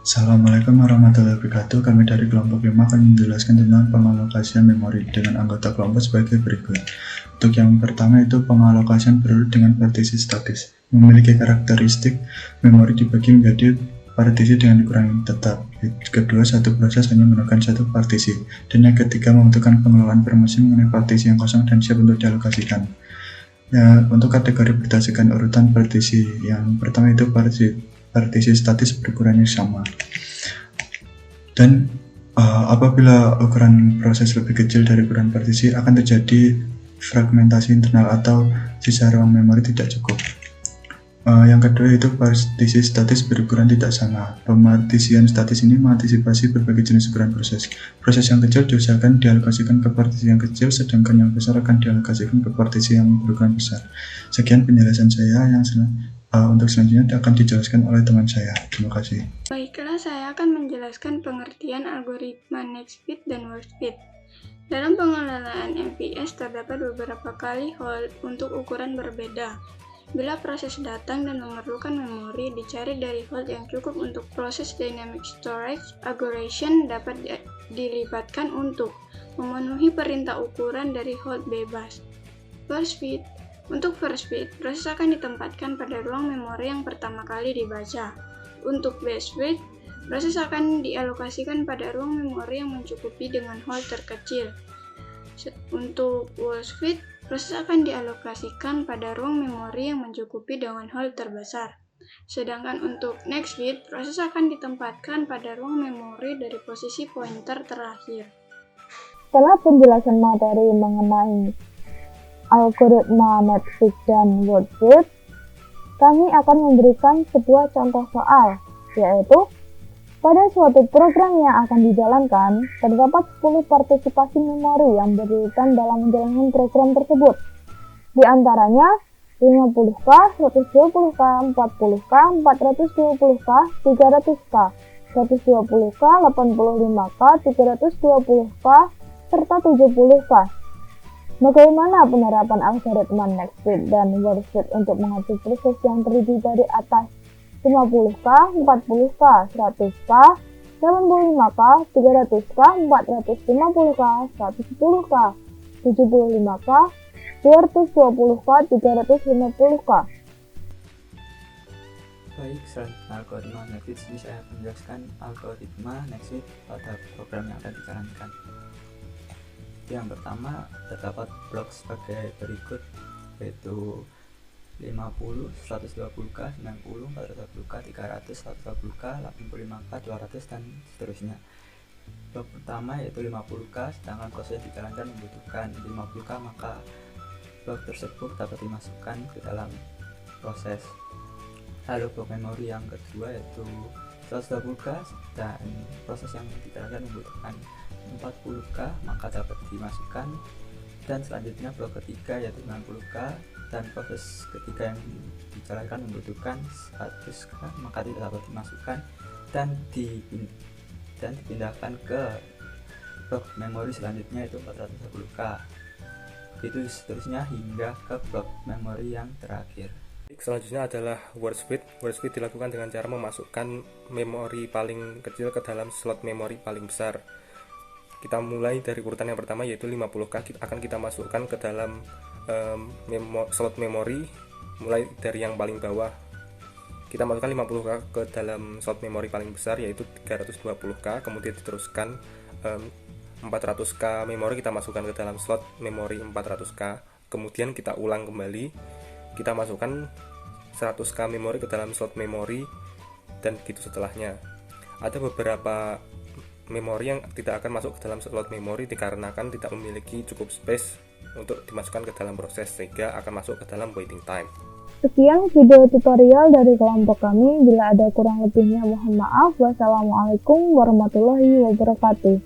Assalamualaikum warahmatullahi wabarakatuh. Kami dari kelompok 5 akan menjelaskan tentang pengalokasian memori dengan anggota kelompok sebagai berikut. Untuk yang pertama itu pengalokasian berurut dengan partisi statis. Memiliki karakteristik memori dibagi menjadi partisi dengan ukuran tetap. Kedua, satu proses hanya menggunakan satu partisi. Dan yang ketiga, membutuhkan pengelolaan informasi mengenai partisi yang kosong dan siap untuk dialokasikan. Ya, untuk kategori berdasarkan urutan partisi, yang pertama itu partisi statis berukuran yang sama. Dan apabila ukuran proses lebih kecil dari ukuran partisi, akan terjadi fragmentasi internal atau sisa ruang memori tidak cukup. Yang kedua itu partisi statis berukuran tidak sama. Pemartisian statis ini mengantisipasi berbagai jenis ukuran proses. Proses yang kecil diusahakan dialokasikan ke partisi yang kecil, sedangkan yang besar akan dialokasikan ke partisi yang berukuran besar. Sekian penjelasan saya, yang untuk selanjutnya akan dijelaskan oleh teman saya. Terima kasih. Baiklah, saya akan menjelaskan pengertian algoritma next fit dan worst fit. Dalam pengelolaan MPS terdapat beberapa kali hold untuk ukuran berbeda. Bila proses datang dan memerlukan memori, dicari dari hold yang cukup untuk proses dynamic storage aggregation dapat dilibatkan untuk memenuhi perintah ukuran dari hold bebas. First fit. Untuk first fit, proses akan ditempatkan pada ruang memori yang pertama kali dibaca. Untuk base fit, proses akan dialokasikan pada ruang memori yang mencukupi dengan hold terkecil. Untuk worst fit, proses akan dialokasikan pada ruang memori yang mencukupi dengan hold terbesar. Sedangkan untuk next fit, proses akan ditempatkan pada ruang memori dari posisi pointer terakhir. Setelah penjelasan materi mengenai algoritma next fit dan worst fit, kami akan memberikan sebuah contoh soal, yaitu pada suatu program yang akan dijalankan, terdapat 10 partisipasi memori yang berurutan dalam menjalankan program tersebut. Di antaranya 50K, 120K, 40K, 420K, 300K, 120K, 85K, 320K, serta 70K. Bagaimana penerapan algoritma next fit dan worst fit untuk mengatur proses yang terdiri dari atas 50K, 40K, 100K, 85K, 300K, 450K, 110K, 75K, 220K, 350K. Baik, selanjutnya algoritma next fit, ini saya akan menjelaskan algoritma next fit pada program yang akan dijalankan. Yang pertama, terdapat blok sebagai berikut, yaitu 50, 120K, 90, 420K, 300, 120K, 85K, 200, dan seterusnya. Blok pertama yaitu 50K, sedangkan proses yang dijalankan membutuhkan 50K, maka blok tersebut dapat dimasukkan ke dalam proses. Lalu blok memori yang kedua yaitu 120K, dan proses yang dijalankan membutuhkan 40K, maka dapat dimasukkan. Dan selanjutnya blok ketiga yaitu 90K, dan proses ketiga yang dijalankan membutuhkan 100K, maka tidak dapat dimasukkan dan dipindahkan ke blok memori selanjutnya yaitu 420K. Begitu seterusnya hingga ke blok memori yang terakhir. Selanjutnya adalah worst fit. Worst fit dilakukan dengan cara memasukkan memori paling kecil ke dalam slot memori paling besar. Kita mulai dari urutan yang pertama yaitu 50K, akan kita masukkan ke dalam slot memori mulai dari yang paling bawah. Kita masukkan 50K ke dalam slot memori paling besar yaitu 320K, kemudian diteruskan 400K memori kita masukkan ke dalam slot memori 400K, kemudian kita ulang kembali, kita masukkan 100K memori ke dalam slot memori, dan begitu setelahnya. Ada beberapa memori yang tidak akan masuk ke dalam slot memori dikarenakan tidak memiliki cukup space untuk dimasukkan ke dalam proses, sehingga akan masuk ke dalam waiting time. Sekian video tutorial dari kelompok kami. Bila ada kurang lebihnya mohon maaf. Wassalamualaikum warahmatullahi wabarakatuh.